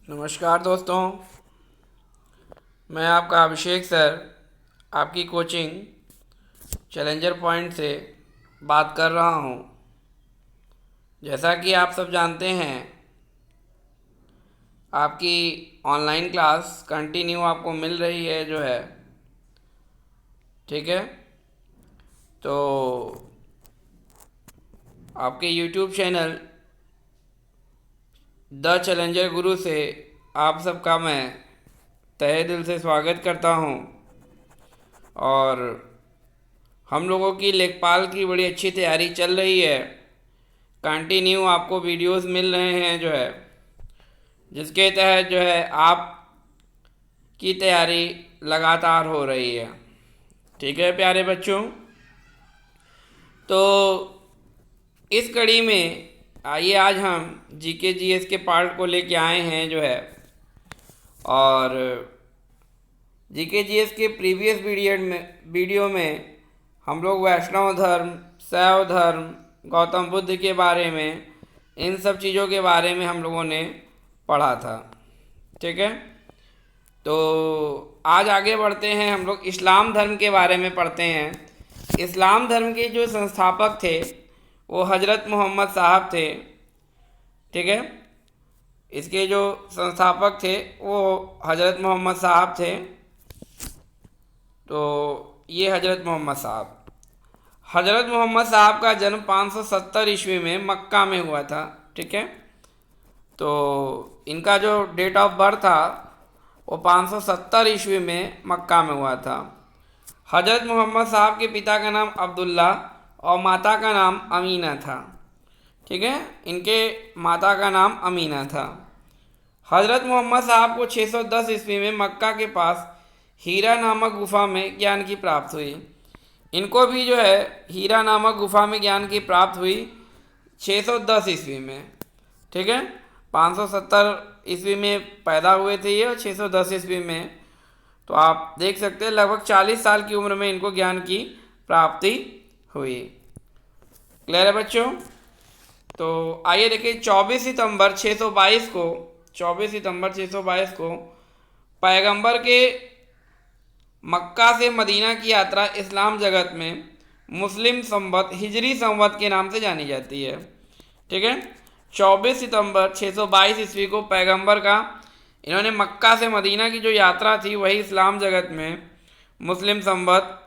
नमस्कार दोस्तों, मैं आपका अभिषेक सर आपकी कोचिंग चैलेंजर पॉइंट से बात कर रहा हूँ। जैसा कि आप सब जानते हैं, आपकी ऑनलाइन क्लास कंटिन्यू आपको मिल रही है जो है, ठीक है। तो आपके यूट्यूब चैनल द चैलेंजर गुरु से आप सबका मैं तहे दिल से स्वागत करता हूँ। और हम लोगों की लेखपाल की बड़ी अच्छी तैयारी चल रही है। कंटिन्यू आपको वीडियोस मिल रहे हैं जो है, जिसके तहत जो है आप की तैयारी लगातार हो रही है। ठीक है प्यारे बच्चों, तो इस कड़ी में आइए आज हम जीके जीएस के पार्ट को लेके आए हैं जो है। और जीके जीएस के प्रीवियस वीडियो में हम लोग वैष्णव धर्म, शैव धर्म, गौतम बुद्ध के बारे में, इन सब चीज़ों के बारे में हम लोगों ने पढ़ा था। ठीक है, तो आज आगे बढ़ते हैं। हम लोग इस्लाम धर्म के बारे में पढ़ते हैं। इस्लाम धर्म के जो संस्थापक थे वो हज़रत मोहम्मद साहब थे। ठीक है, इसके जो संस्थापक थे वो हज़रत मोहम्मद साहब थे। तो ये हज़रत मोहम्मद साहब का जन्म 570 ईस्वी में मक्का में हुआ था। ठीक है, तो इनका जो डेट ऑफ बर्थ था वो 570 ईस्वी में मक्का में हुआ था। हज़रत मोहम्मद साहब के पिता का नाम अब्दुल्ला और माता का नाम अमीना था। ठीक है, इनके माता का नाम अमीना था। हज़रत मोहम्मद साहब को 610 ईस्वी में मक्का के पास हीरा नामक गुफा में ज्ञान की प्राप्त हुई। इनको भी जो है हीरा नामक गुफा में ज्ञान की प्राप्त हुई 610 ईस्वी में। ठीक है, 570 ईस्वी में पैदा हुए थे ये और 610 ईस्वी में, तो आप देख सकते हैं लगभग 40 साल की उम्र में इनको ज्ञान की प्राप्ति हुई। क्लियर है बच्चों? तो आइए देखिए, 24 सितंबर 622 को पैगंबर के मक्का से मदीना की यात्रा इस्लाम जगत में मुस्लिम संवत हिजरी संवत के नाम से जानी जाती है। ठीक है, 24 सितंबर 622 ईस्वी को पैगंबर का इन्होंने मक्का से मदीना की जो यात्रा थी वही इस्लाम जगत में मुस्लिम संवत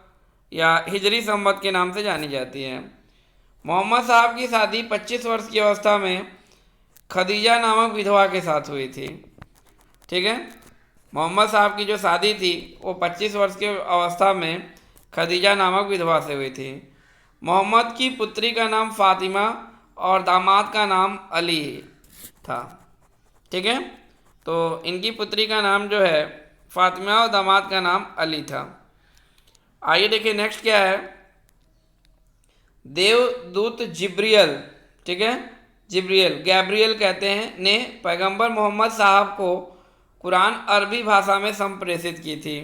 या हिजरी संवत के नाम से जानी जाती है। मोहम्मद साहब की शादी 25 वर्ष की अवस्था में खदीजा नामक विधवा के साथ हुई थी। ठीक है, मोहम्मद साहब की जो शादी थी वो 25 वर्ष की अवस्था में खदीजा नामक विधवा से हुई थी। मोहम्मद की पुत्री का नाम फातिमा और दामाद का नाम अली था। ठीक है, तो इनकी पुत्री का नाम जो है फातिमा और दामाद का नाम अली था। आइए देखिए नेक्स्ट क्या है। देवदूत जिब्रियल, ठीक है, गैब्रियल कहते हैं, ने पैगंबर मोहम्मद साहब को कुरान अरबी भाषा में संप्रेषित की थी।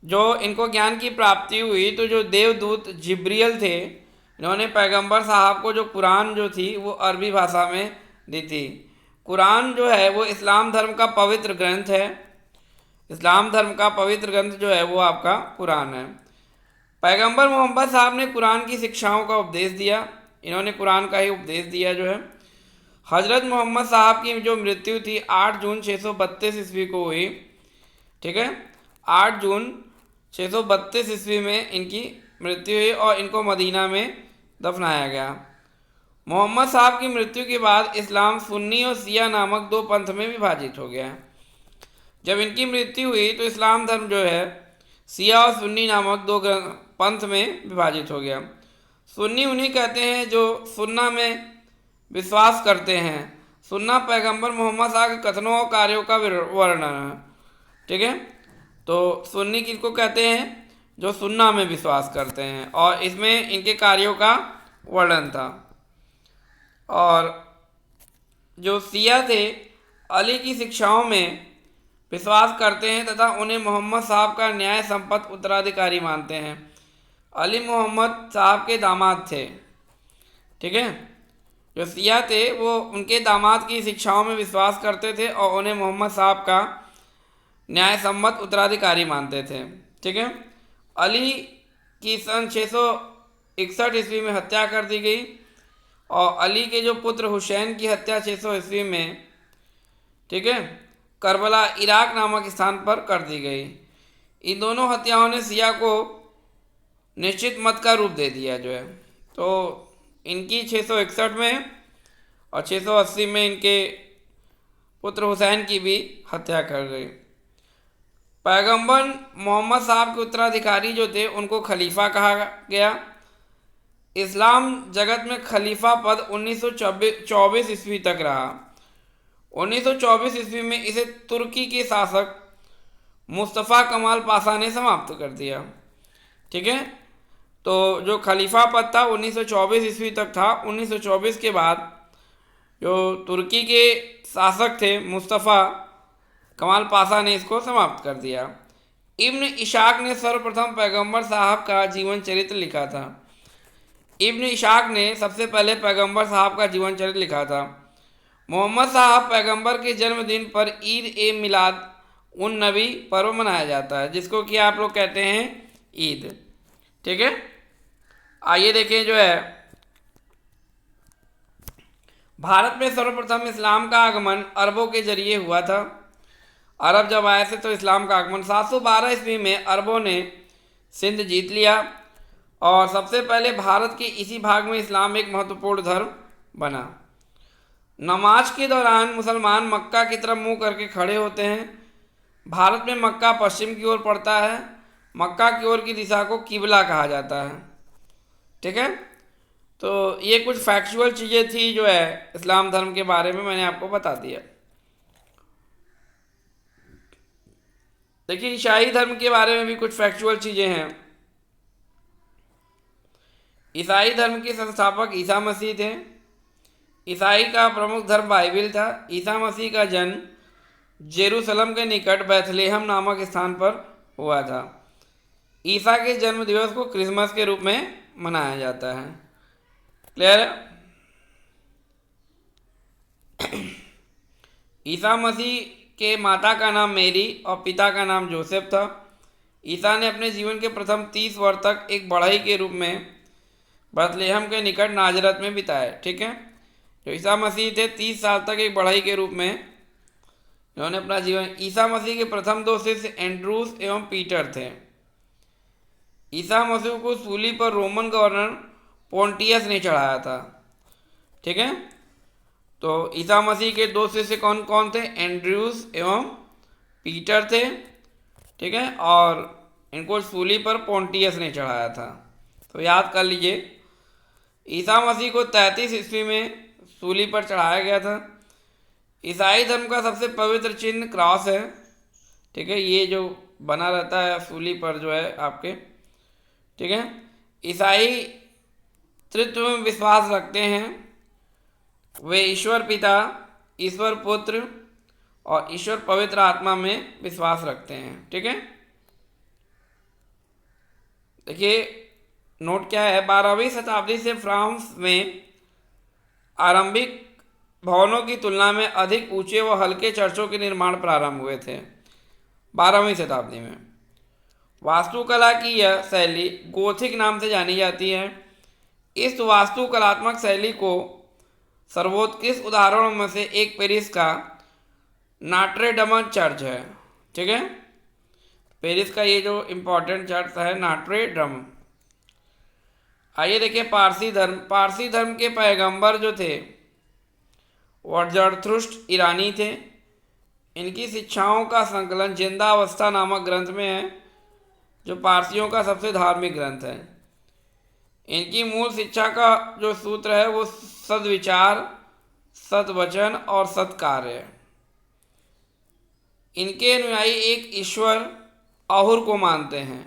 जो इनको ज्ञान की प्राप्ति हुई तो जो देवदूत जिब्रियल थे, इन्होंने पैगंबर साहब को जो कुरान जो थी वो अरबी भाषा में दी थी। कुरान जो है वो इस्लाम धर्म का पवित्र ग्रंथ है। इस्लाम धर्म का पवित्र ग्रंथ जो है वो आपका कुरान है। पैगंबर मोहम्मद साहब ने कुरान की शिक्षाओं का उपदेश दिया। इन्होंने कुरान का ही उपदेश दिया जो है। हज़रत मोहम्मद साहब की जो मृत्यु थी 8 जून 632 ईस्वी को हुई। ठीक है, 8 जून 632 ईस्वी में इनकी मृत्यु हुई और इनको मदीना में दफनाया गया। मोहम्मद साहब की मृत्यु के बाद इस्लाम सुन्नी और शिया नामक दो पंथ में विभाजित हो गया। जब इनकी मृत्यु हुई तो इस्लाम धर्म जो है शिया और सुन्नी नामक दो पंथ में विभाजित हो गया। सुन्नी उन्हीं कहते हैं जो सुन्ना में विश्वास करते हैं। सुन्ना पैगंबर मोहम्मद साहब के कथनों और कार्यों का वर्णन है। ठीक है, तो सुन्नी किसको कहते हैं? जो सुन्ना में विश्वास करते हैं और इसमें इनके कार्यों का वर्णन था। और जो शिया थे अली की शिक्षाओं में विश्वास करते हैं तथा उन्हें मोहम्मद साहब का न्याय संपन्न उत्तराधिकारी मानते हैं। अली मोहम्मद साहब के दामाद थे। ठीक है, जो सिया थे वो उनके दामाद की शिक्षाओं में विश्वास करते थे और उन्हें मोहम्मद साहब का न्याय सम्मत उत्तराधिकारी मानते थे। ठीक है। अली की सन 661 ईस्वी में हत्या कर दी गई और अली के जो पुत्र हुसैन की हत्या 600 ईस्वी में, ठीक है, करबला इराक नामक स्थान पर कर दी गई। इन दोनों हत्याओं ने सिया को निश्चित मत का रूप दे दिया जो है। तो इनकी 661 में और 680 में इनके पुत्र हुसैन की भी हत्या कर गई। पैगंबर मोहम्मद साहब के उत्तराधिकारी जो थे उनको खलीफा कहा गया। इस्लाम जगत में खलीफा पद 1924 ईस्वी तक रहा। 1924 ईस्वी में इसे तुर्की के शासक मुस्तफ़ा कमाल पाशा ने समाप्त कर दिया। ठीक है। तो जो खलीफा पद था 1924 ईस्वी तक था। 1924 के बाद जो तुर्की के शासक थे मुस्तफ़ा कमाल पाशा ने इसको समाप्त कर दिया। इब्न इशाक ने सर्वप्रथम पैगंबर साहब का जीवन चरित्र लिखा था। इब्न इशाक ने सबसे पहले पैगंबर साहब का जीवन चरित्र लिखा था। मोहम्मद साहब पैगंबर के जन्मदिन पर ईद ए मिलाद उन नबी पर्व मनाया जाता है, जिसको कि आप लोग कहते हैं ईद। ठीक है। आइए देखें जो है, भारत में सर्वप्रथम इस्लाम का आगमन अरबों के जरिए हुआ था। अरब जब आए थे तो इस्लाम का आगमन 712 ईस्वी में अरबों ने सिंध जीत लिया और सबसे पहले भारत के इसी भाग में इस्लाम एक महत्वपूर्ण धर्म बना। नमाज के दौरान मुसलमान मक्का की तरफ मुंह करके खड़े होते हैं। भारत में मक्का पश्चिम की ओर पड़ता है। मक्का की ओर की दिशा को किबला कहा जाता है। ठीक है। तो ये कुछ फैक्चुअल चीज़ें थी जो है इस्लाम धर्म के बारे में, मैंने आपको बता दिया। देखिए ईसाई धर्म के बारे में भी कुछ फैक्चुअल चीज़ें हैं। ईसाई धर्म के संस्थापक ईसा मसीह थे। ईसाई का प्रमुख धर्म बाइबिल था। ईसा मसीह का जन्म जेरूसलम के निकट बैथलेहम नामक स्थान पर हुआ था। ईसा के जन्म दिवस को क्रिसमस के रूप में मनाया जाता है। क्लियर है? ईसा मसीह के माता का नाम मेरी और पिता का नाम जोसेफ था। ईसा ने अपने जीवन के प्रथम 30 वर्ष तक एक बढ़ई के रूप में बैथलेहम के निकट नाजरत में बिताए। ठीक है। जो ईसा मसीह थे 30 साल तक एक बढ़ई के रूप में इन्होंने अपना जीवन। ईसा मसीह के प्रथम 2 शिष्य एंड्रूस एवं पीटर थे। ईसा मसीह को सूली पर रोमन गवर्नर पोंटियस ने चढ़ाया था। ठीक है। तो ईसा मसीह के 2 शिष्य कौन कौन थे? एंड्रूस एवं पीटर थे। ठीक है। और इनको सूली पर पोंटियस ने चढ़ाया था। तो याद कर लीजिए, ईसा मसीह को 33 ईस्वी में सूली पर चढ़ाया गया था। ईसाई धर्म का सबसे पवित्र चिन्ह क्रॉस है। ठीक है। ये जो बना रहता है सूली पर जो है आपके। ठीक है। ईसाई त्रित्व में विश्वास रखते हैं। वे ईश्वर पिता, ईश्वर पुत्र और ईश्वर पवित्र आत्मा में विश्वास रखते हैं। ठीक है। देखिए नोट क्या है, 12वीं शताब्दी से फ्रांस में आरंभिक भवनों की तुलना में अधिक ऊंचे व हल्के चर्चों के निर्माण प्रारंभ हुए थे। 12वीं शताब्दी में वास्तुकला की यह शैली गोथिक नाम से जानी जाती है। इस वास्तुकलात्मक शैली को सर्वोत्कृष्ट उदाहरणों में से एक पेरिस का नाट्रे डम चर्च है। ठीक है। पेरिस का ये जो इम्पोर्टेंट चर्च है नाट्रे डम। आइए देखिए पारसी धर्म। पारसी धर्म के पैगंबर जो थे वह जरथुष्ट्र ईरानी थे। इनकी शिक्षाओं का संकलन जिंदा अवस्था नामक ग्रंथ में है, जो पारसियों का सबसे धार्मिक ग्रंथ है। इनकी मूल शिक्षा का जो सूत्र है वो सद्विचार, सद्वचन और सत्कार्य है। इनके अनुयायी एक ईश्वर अहुर को मानते हैं।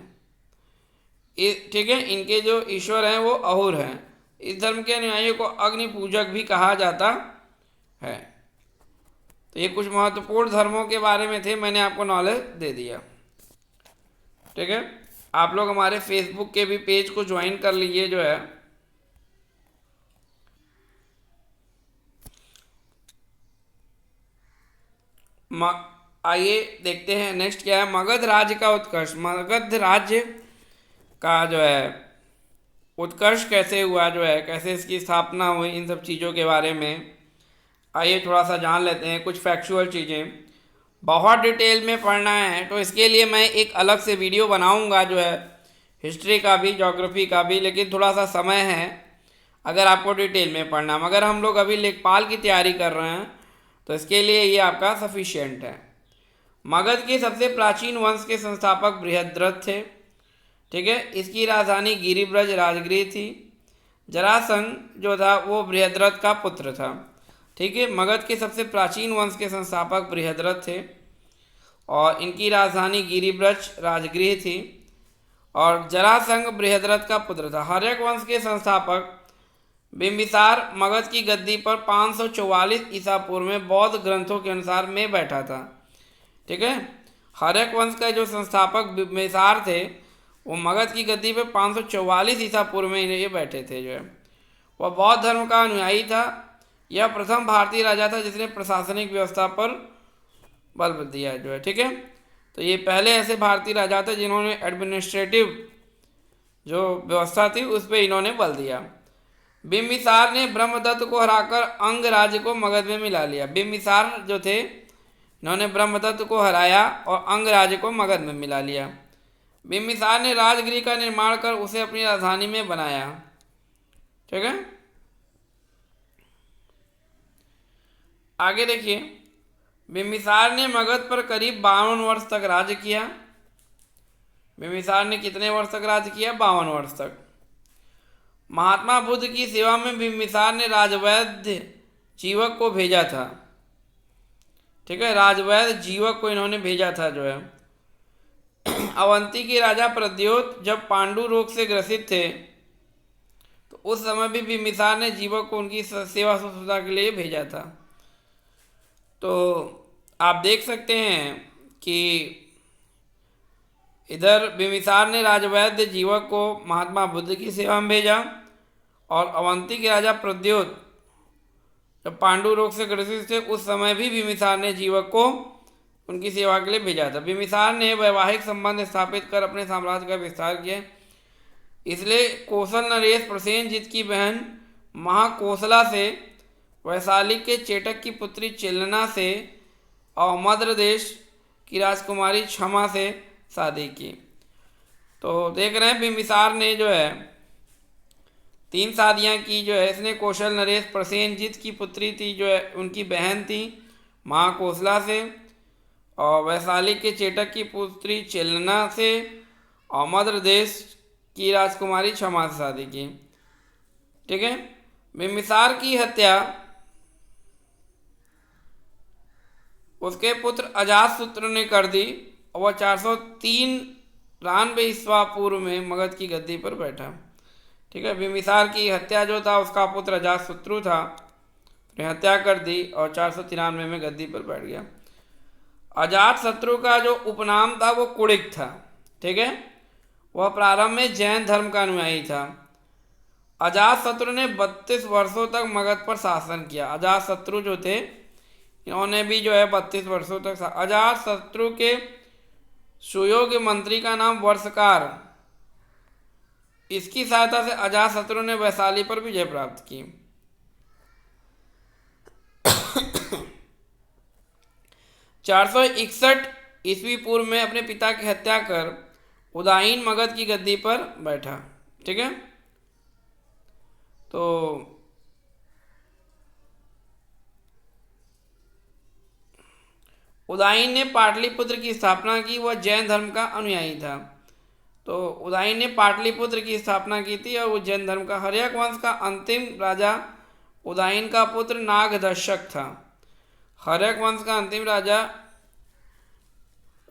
ठीक है। इनके जो ईश्वर हैं वो अहुर हैं। इस धर्म के अनुयायियों को अग्नि पूजक भी कहा जाता है। तो ये कुछ महत्वपूर्ण धर्मों के बारे में थे, मैंने आपको नॉलेज दे दिया। ठीक है। आप लोग हमारे फेसबुक के भी पेज को ज्वाइन कर लीजिए जो है। आइए देखते हैं नेक्स्ट क्या है। मगध राज्य का उत्कर्ष। मगध राज्य का जो है उत्कर्ष कैसे हुआ, जो है कैसे इसकी स्थापना हुई, इन सब चीज़ों के बारे में आइए थोड़ा सा जान लेते हैं। कुछ फैक्चुअल चीज़ें बहुत डिटेल में पढ़ना है तो इसके लिए मैं एक अलग से वीडियो बनाऊंगा, जो है हिस्ट्री का भी ज्योग्राफी का भी, लेकिन थोड़ा सा समय है अगर आपको डिटेल में पढ़ना। मगर हम लोग अभी लेखपाल की तैयारी कर रहे हैं तो इसके लिए ये आपका सफिशिएंट है। मगध के सबसे प्राचीन वंश के संस्थापक बृहद्रथ थे, ठीक है। इसकी राजधानी गिरिब्रज राजगृह थी। जरासंध जो था वो बृहद्रथ का पुत्र था, ठीक है। मगध के सबसे प्राचीन वंश के संस्थापक बृहद्रथ थे और इनकी राजधानी गिरिब्रज राजगृह थी और जरासंध बृहद्रथ का पुत्र था। हर्यक वंश के संस्थापक बिंबिसार मगध की गद्दी पर 544 ईसा पूर्व में बौद्ध ग्रंथों के अनुसार में बैठा था, ठीक है। हर्यक वंश का जो संस्थापक बिंबिसार थे वो मगध की गद्दी पर 544 ईसा पूर्व में ये बैठे थे, जो है वह बौद्ध धर्म का अनुयायी था। यह प्रथम भारतीय राजा था जिसने प्रशासनिक व्यवस्था पर बल दिया, जो है, ठीक है। तो ये पहले ऐसे भारतीय राजा थे जिन्होंने एडमिनिस्ट्रेटिव जो व्यवस्था थी उस पर इन्होंने बल दिया। बिंबिसार ने ब्रह्मदत्त को हराकर अंग राज्य को मगध में मिला लिया। बिंबिसार जो थे इन्होंने ब्रह्मदत्त को हराया और अंग राज्य को मगध में मिला लिया। बिंबिसार ने राजगृह का निर्माण कर उसे अपनी राजधानी में बनाया, ठीक है। आगे देखिए, बिंबिसार ने मगध पर करीब 52 वर्ष तक राज्य किया। बिंबिसार ने कितने वर्ष तक राज्य किया? 52 वर्ष तक। महात्मा बुद्ध की सेवा में बिंबिसार ने राजवैद्य जीवक को भेजा था, ठीक है। राजवैद्य जीवक को इन्होंने भेजा था, जो है। अवंती के राजा प्रद्योत जब पांडु रोग से ग्रसित थे तो उस समय भी बिंबिसार ने जीवक को उनकी सेवा शुश्रूषा के लिए भेजा था। तो आप देख सकते हैं कि इधर बिंबिसार ने राजवैद्य जीवक को महात्मा बुद्ध की सेवा में भेजा और अवंती के राजा प्रद्योत जब पांडु रोग से ग्रसित थे उस समय भी बिंबिसार ने जीवक को उनकी सेवा के लिए भेजा था। बिंबिसार ने वैवाहिक संबंध स्थापित कर अपने साम्राज्य का विस्तार किया। इसलिए कौशल नरेश प्रसेनजीत की बहन महाकोसला से वैशाली के चेटक की पुत्री चिलना से और मद्र देश की राजकुमारी क्षमा से शादी की। तो देख रहे हैं बिंबिसार ने जो है 3 शादियां की, जो है इसने कौशल नरेश प्रसेनजीत की पुत्री थी, जो है उनकी बहन थी महाकोसला से, और वैशाली के चेटक की पुत्री चिलना से और मद्र देश की राजकुमारी क्षमा से शादी की, ठीक है। बिंबिसार की हत्या उसके पुत्र अजातशत्रु ने कर दी और वह 493 ईस्वा पूर्व में मगध की गद्दी पर बैठा, ठीक है। बिंबिसार की हत्या जो था उसका पुत्र अजातशत्रु था, ने हत्या कर दी और 493 में गद्दी पर बैठ गया। अजातशत्रु का जो उपनाम था वो कुणिक था, ठीक है। वह प्रारंभ में जैन धर्म का अनुयायी था। अजातशत्रु ने 32 वर्षों तक मगध पर शासन किया। अजातशत्रु जो थे इन्होंने भी जो है 32 वर्षों तक। अजातशत्रु के सुयोग्य मंत्री का नाम वर्षकार, इसकी सहायता से अजातशत्रु ने वैशाली पर विजय प्राप्त की। 461 ईस्वी पूर्व में अपने पिता की हत्या कर उदायीन मगध की गद्दी पर बैठा, ठीक है। तो उदायीन ने पाटलिपुत्र की स्थापना की। वह जैन धर्म का अनुयायी था। तो उदायीन ने पाटलिपुत्र की स्थापना की थी और वो जैन धर्म का। हर्यक वंश का अंतिम राजा उदायीन का पुत्र नागदर्शक था। हर्यक वंश का अंतिम राजा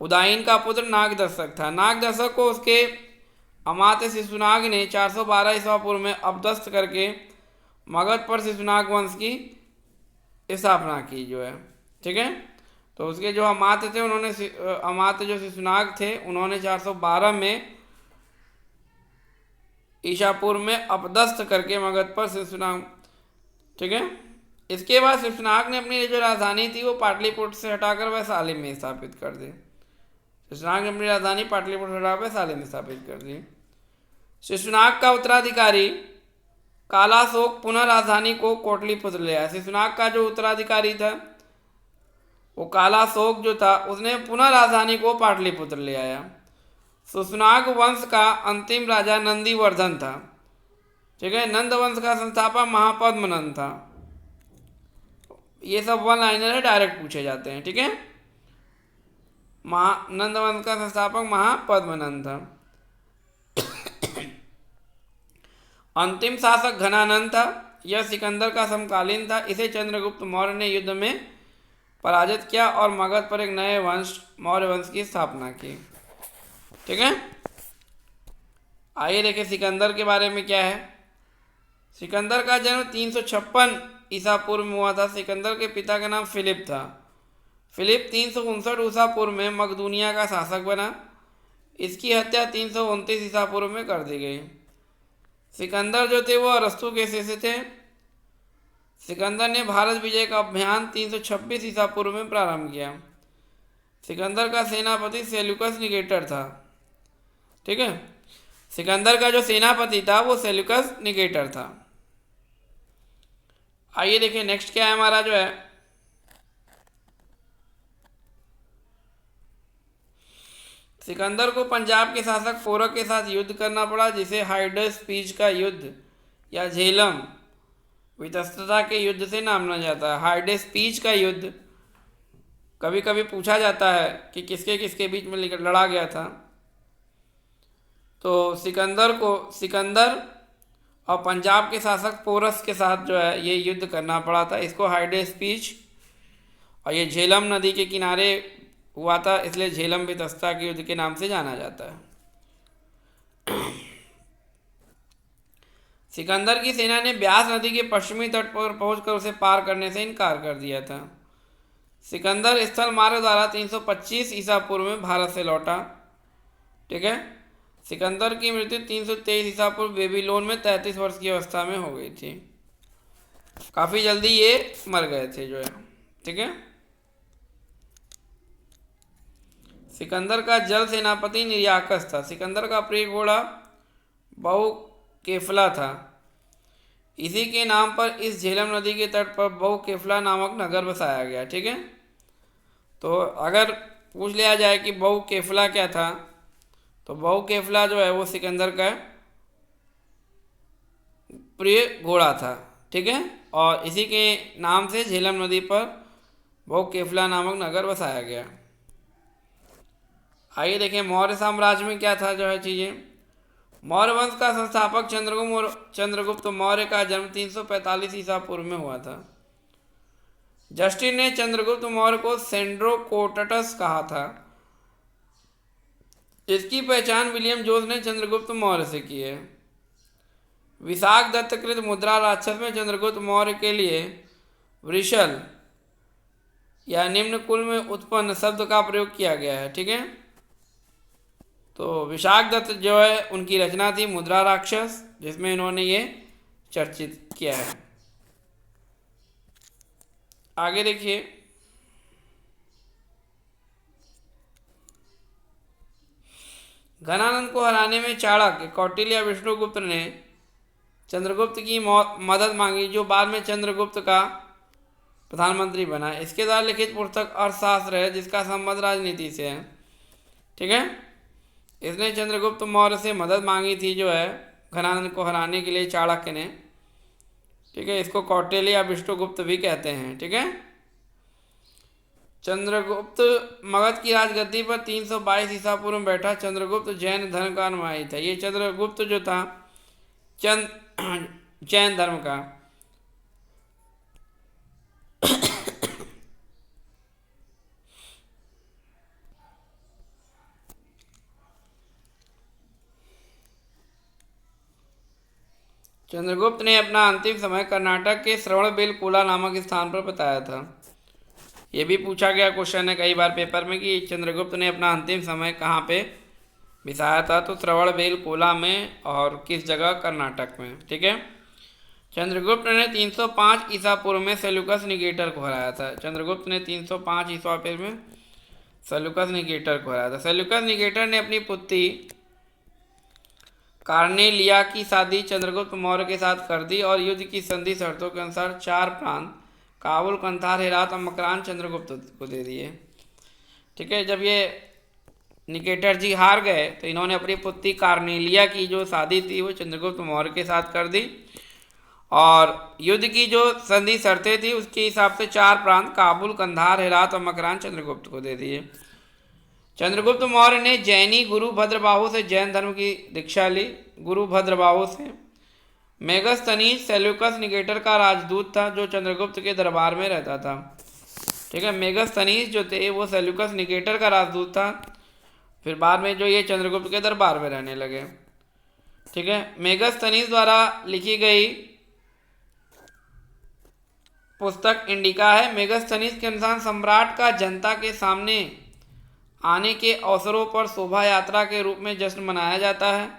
उदायीन का पुत्र नागदर्शक था। नागदर्शक को उसके अमात्य शिशुनाग ने 412 ईस्वा पूर्व में अपदस्थ करके मगध पर शिशुनाग वंश की स्थापना की, जो है, ठीक है। तो उसके जो अमात्य थे उन्होंने अमात्य जो शिशुनाग थे उन्होंने 412 में ईसा पूर्व में अपदस्थ करके मगध पर शिशुनाग, ठीक है, इसके बाद शिशुनाग ने अपनी जो राजधानी थी वो पाटलिपुत्र से हटाकर वैशाली में स्थापित कर दी। शिशुनाग ने अपनी राजधानी पाटलिपुत्र से हटाकर वैशाली में स्थापित कर दी। शिशुनाग का उत्तराधिकारी कालाशोक पुनः राजधानी को कोटलिपुत्र ले आया। शिशुनाग का जो उत्तराधिकारी था वो कालाशोक जो था उसने पुनः राजधानी को पाटलिपुत्र ले आया। शिशुनाग वंश का अंतिम राजा नंदीवर्धन था। ठीक है, नंद वंश का संस्थापक महापद्मनंद था। ये सब वन लाइनर है, डायरेक्ट पूछे जाते हैं। ठीक है, नंद वंश का संस्थापक महापद्मनंद था। अंतिम शासक घनानंद था। यह सिकंदर का समकालीन था। इसे चंद्रगुप्त मौर्य ने युद्ध में पराजित किया और मगध पर एक नए वंश मौर्य वंश की स्थापना की। ठीक है, आइए देखें सिकंदर के बारे में क्या है। सिकंदर का जन्म 356 ईसा पूर्व में हुआ था। सिकंदर के पिता का नाम फिलिप था। फिलिप 359 ईसा पूर्व में मकदूनिया का शासक बना। इसकी हत्या 329 ईसा पूर्व में कर दी गई। सिकंदर जो थे वो अरस्तु के शिष्य थे। सिकंदर ने भारत विजय का अभियान 326 ईसा पूर्व में प्रारंभ किया। सिकंदर का सेनापति सेल्यूकस निकेटर था। ठीक है, सिकंदर का जो सेनापति था वो सेल्यूकस निकेटर था। आइए देखिए नेक्स्ट क्या है हमारा जो है सिकंदर को पंजाब के शासक पोरक के साथ युद्ध करना पड़ा, जिसे हाइडेस्पीच का युद्ध या झेलम वितस्तता के युद्ध से नामा जाता है। हाइडेस्पीच का युद्ध कभी कभी पूछा जाता है कि किसके किसके बीच में लड़ा गया था। तो सिकंदर और पंजाब के शासक पोरस के साथ जो है ये युद्ध करना पड़ा था। इसको हाइडेस्पीच और ये झेलम नदी के किनारे हुआ था, इसलिए झेलम वितस्ता के युद्ध के नाम से जाना जाता है। सिकंदर की सेना ने ब्यास नदी के पश्चिमी तट पर पहुंचकर उसे पार करने से इनकार कर दिया था। सिकंदर स्थल मार्ग द्वारा 325 ईसा पूर्व में भारत से लौटा। ठीक है, सिकंदर की मृत्यु 323 ईसा पूर्व बेबीलोन में 33 वर्ष की अवस्था में हो गई थी। काफ़ी जल्दी ये मर गए थे जो है। ठीक है, सिकंदर का जल सेनापति निर्याकस था। सिकंदर का प्रिय घोड़ा बहुकेफला था। इसी के नाम पर इस झेलम नदी के तट पर बहुकेफला नामक नगर बसाया गया। ठीक है, तो अगर पूछ लिया जाए कि बहुकेफला क्या था, तो बहुकेफला जो है वो सिकंदर का प्रिय घोड़ा था। ठीक है, और इसी के नाम से झेलम नदी पर बहुकेफला नामक नगर बसाया गया। आइए देखें मौर्य साम्राज्य में क्या था जो है चीज़ें। मौर्य वंश का संस्थापक चंद्रगुप्त मौर्य का जन्म 345 ईसा पूर्व में हुआ था। जस्टिन ने चंद्रगुप्त मौर्य को सेंड्रोकोटस कहा था। इसकी पहचान विलियम जोन्स ने चंद्रगुप्त मौर्य से की है। विशाख दत्तकृत मुद्रा राक्षस में चंद्रगुप्त मौर्य के लिए वृषल या निम्न कुल में उत्पन्न शब्द का प्रयोग किया गया है। ठीक है, तो विशाख दत्त जो है उनकी रचना थी मुद्रा राक्षस, जिसमें इन्होंने ये चर्चित किया है। आगे देखिए, घनानंद को हराने में चाणक्य, कौटिल्य या विष्णुगुप्त ने चंद्रगुप्त की मदद मांगी, जो बाद में चंद्रगुप्त का प्रधानमंत्री बना। इसके द्वारा लिखित पुस्तक अर्थशास्त्र है, जिसका संबंध राजनीति से है। ठीक है, इसने चंद्रगुप्त मौर्य से मदद मांगी थी जो है घनानंद को हराने के लिए चाणक्य ने। ठीक है, इसको कौटिल्य या विष्णुगुप्त भी कहते हैं। ठीक है, चंद्रगुप्त मगध की राजगद्दी पर 322 ईसा पूर्व में बैठा। चंद्रगुप्त जैन धर्म का अनुयायी था। ये चंद्रगुप्त जो था जैन धर्म का चंद्रगुप्त ने अपना अंतिम समय कर्नाटक के श्रवणबेलगोला नामक स्थान पर बताया था। ये भी पूछा गया क्वेश्चन है कई बार पेपर में कि चंद्रगुप्त ने अपना अंतिम समय कहाँ पे बिताया था, तो श्रवणबेलगोला में और किस जगह, कर्नाटक में। ठीक है, चंद्रगुप्त ने 305 ईसा पूर्व में सेल्यूकस निकेटर को हराया था। चंद्रगुप्त ने 305 ईसा पूर्व में सेल्यूकस निकेटर को हराया था। सेल्यूकस निकेटर ने अपनी पुत्री कार्नेलिया की शादी चंद्रगुप्त मौर्य के साथ कर दी और युद्ध की संधि शर्तों के अनुसार 4 प्रांत काबुल, कंधार, हेरात और मकरान चंद्रगुप्त को दे दिए। ठीक है, जब ये निकेटर जी हार गए तो इन्होंने अपनी पुत्री कार्नेलिया की जो शादी थी वो चंद्रगुप्त मौर्य के साथ कर दी और युद्ध की जो संधि शर्तें थी उसके हिसाब से 4 प्रांत काबुल, कंधार, हेरात और मकरान चंद्रगुप्त को दे दिए। चंद्रगुप्त मौर्य ने जैनी गुरु भद्रबाहु से जैन धर्म की दीक्षा ली। गुरु भद्रबाहु से मेगस्थनीज सेल्यूकस निकेटर का राजदूत था जो चंद्रगुप्त के दरबार में रहता था। ठीक है, मेगस्थनीज जो थे वो सेल्यूकस निकेटर का राजदूत था, फिर बाद में जो ये चंद्रगुप्त के दरबार में रहने लगे। ठीक है, मेगस्थनीज द्वारा लिखी गई पुस्तक इंडिका है। मेगस्थनीज के अनुसार सम्राट का जनता के सामने आने के अवसरों पर शोभा यात्रा के रूप में जश्न मनाया जाता है।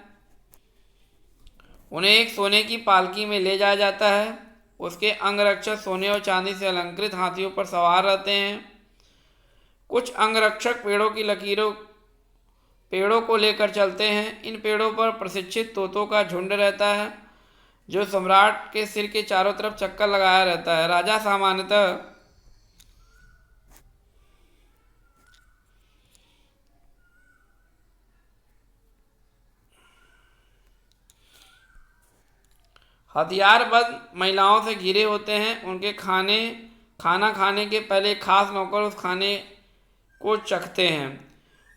उन्हें एक सोने की पालकी में ले जाया जाता है। उसके अंगरक्षक सोने और चांदी से अलंकृत हाथियों पर सवार रहते हैं। कुछ अंगरक्षक पेड़ों को लेकर चलते हैं। इन पेड़ों पर प्रशिक्षित तोतों का झुंड रहता है जो सम्राट के सिर के चारों तरफ चक्कर लगाया रहता है। राजा सामान्यतः हथियारबंद महिलाओं से घिरे होते हैं। उनके खाना खाने के पहले खास नौकर उस खाने को चखते हैं।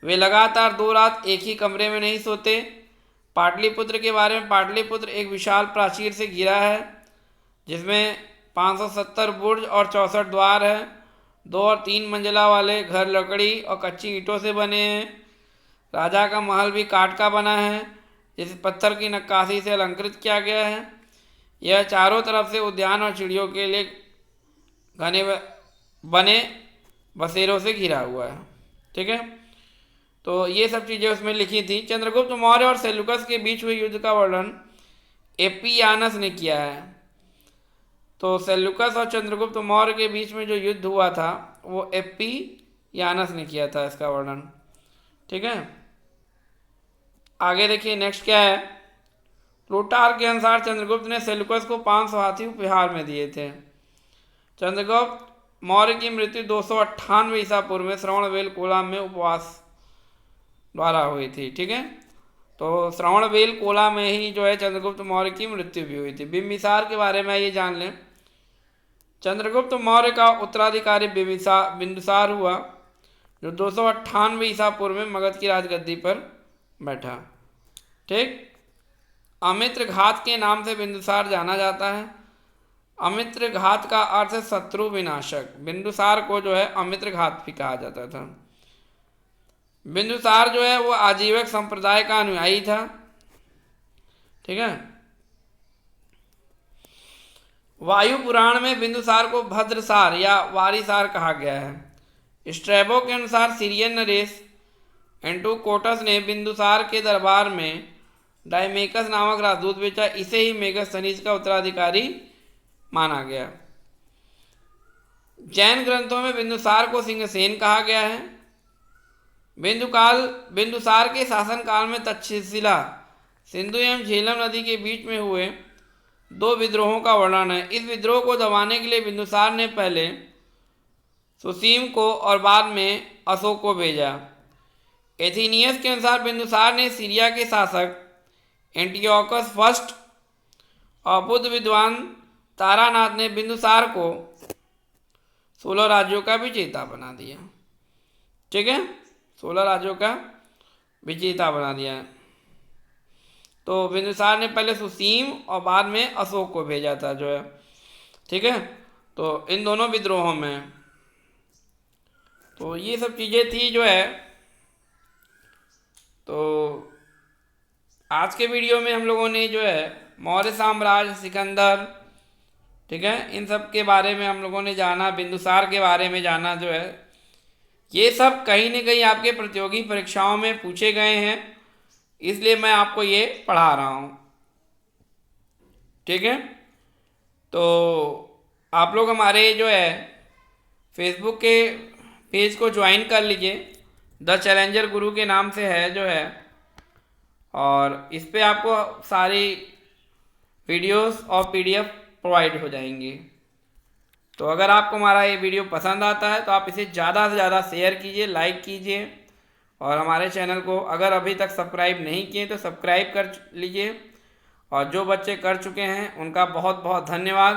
वे लगातार 2 रात एक ही कमरे में नहीं सोते। पाटलिपुत्र के बारे में, पाटलिपुत्र एक विशाल प्राचीर से घिरा है जिसमें 570 बुर्ज और 64 द्वार है। 2 और 3 मंजिला वाले घर लकड़ी और कच्ची ईंटों से बने हैं। राजा का महल भी काठ का बना है जिसे पत्थर की नक्काशी से अलंकृत किया गया है। यह चारों तरफ से उद्यान और चिड़ियों के लिए घने बने बसेरों से घिरा हुआ है। ठीक है, तो ये सब चीज़ें उसमें लिखी थी। चंद्रगुप्त मौर्य और सेल्यूकस के बीच हुए युद्ध का वर्णन एपियानस ने किया है। तो सेल्यूकस और चंद्रगुप्त मौर्य के बीच में जो युद्ध हुआ था वो एपियानस ने किया था इसका वर्णन। ठीक है, आगे देखिए नेक्स्ट क्या है। प्लूटार्क के अनुसार चंद्रगुप्त ने सेल्यूकस को 500 हाथी उपहार में दिए थे। चंद्रगुप्त मौर्य की मृत्यु 298 ईसा पूर्व में श्रवणबेल कोलाम में उपवास द्वारा हुई थी। ठीक है, तो श्रवणबेल कोला में ही जो है चंद्रगुप्त मौर्य की मृत्यु भी हुई थी। बिंबिसार के बारे में ये जान लें। चंद्रगुप्त मौर्य का उत्तराधिकारी बिंदुसार हुआ जो 298 ईसा पूर्व में मगध की राजगद्दी पर बैठा। ठीक, अमित्र घात के नाम से बिंदुसार जाना जाता है। अमित्र घात का अर्थ है शत्रु विनाशक। बिंदुसार को जो है अमित्र घात भी कहा जाता था। बिंदुसार जो है वो आजीवक संप्रदाय का अनुयायी था। ठीक है, वायु पुराण में बिंदुसार को भद्रसार या वारिसार कहा गया है। स्ट्रैबो के अनुसार सीरियन नरेश एंटुकोटस ने बिंदुसार के दरबार में डायमेकस नामक राजदूत भेजा। इसे ही मेगस्थनीज का उत्तराधिकारी माना गया। जैन ग्रंथों में बिंदुसार को सिंहसेन कहा गया है। बिंदुसार के शासनकाल में तक्षशिला, सिंधु एवं झेलम नदी के बीच में हुए 2 विद्रोहों का वर्णन है। इस विद्रोह को दबाने के लिए बिंदुसार ने पहले सुसीम को और बाद में अशोक को भेजा। एथीनियस के अनुसार बिंदुसार ने सीरिया के शासक एंटियोकस फर्स्ट और बुद्ध विद्वान तारानाथ ने बिंदुसार को 16 राज्यों का विजेता बना दिया। ठीक है, 16 राज्यों का विजेता बना दिया। तो बिंदुसार ने पहले सुसीम और बाद में अशोक को भेजा था जो है। ठीक है, तो इन दोनों विद्रोहों में तो ये सब चीज़ें थी जो है। तो आज के वीडियो में हम लोगों ने जो है मौर्य साम्राज्य, सिकंदर, ठीक है, इन सब के बारे में हम लोगों ने जाना। बिंदुसार के बारे में जाना जो है। ये सब कहीं न कहीं आपके प्रतियोगी परीक्षाओं में पूछे गए हैं, इसलिए मैं आपको ये पढ़ा रहा हूँ। ठीक है, तो आप लोग हमारे जो है फेसबुक के पेज को ज्वाइन कर लीजिए, द चैलेंजर गुरु के नाम से है जो है, और इस पे आपको सारी वीडियोस और पीडीएफ प्रोवाइड हो जाएंगी। तो अगर आपको हमारा ये वीडियो पसंद आता है तो आप इसे ज़्यादा से ज़्यादा शेयर कीजिए, लाइक कीजिए, और हमारे चैनल को अगर अभी तक सब्सक्राइब नहीं किए तो सब्सक्राइब कर लीजिए। और जो बच्चे कर चुके हैं उनका बहुत बहुत धन्यवाद,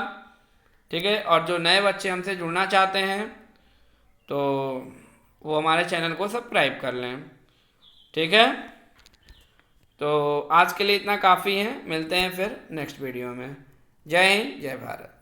ठीक है। और जो नए बच्चे हमसे जुड़ना चाहते हैं तो वो हमारे चैनल को सब्सक्राइब कर लें, ठीक है। तो आज के लिए इतना काफ़ी है, मिलते हैं फिर नेक्स्ट वीडियो में। जय हिंद, जय भारत।